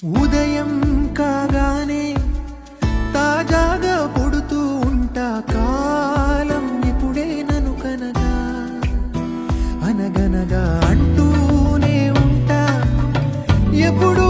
ఉదయం కాగానే తాజాగా పుడుతూ ఉంటా, కాలం ఇప్పుడే నను కనగా అనగనగా అంటూనే ఉంటా, ఎప్పుడూ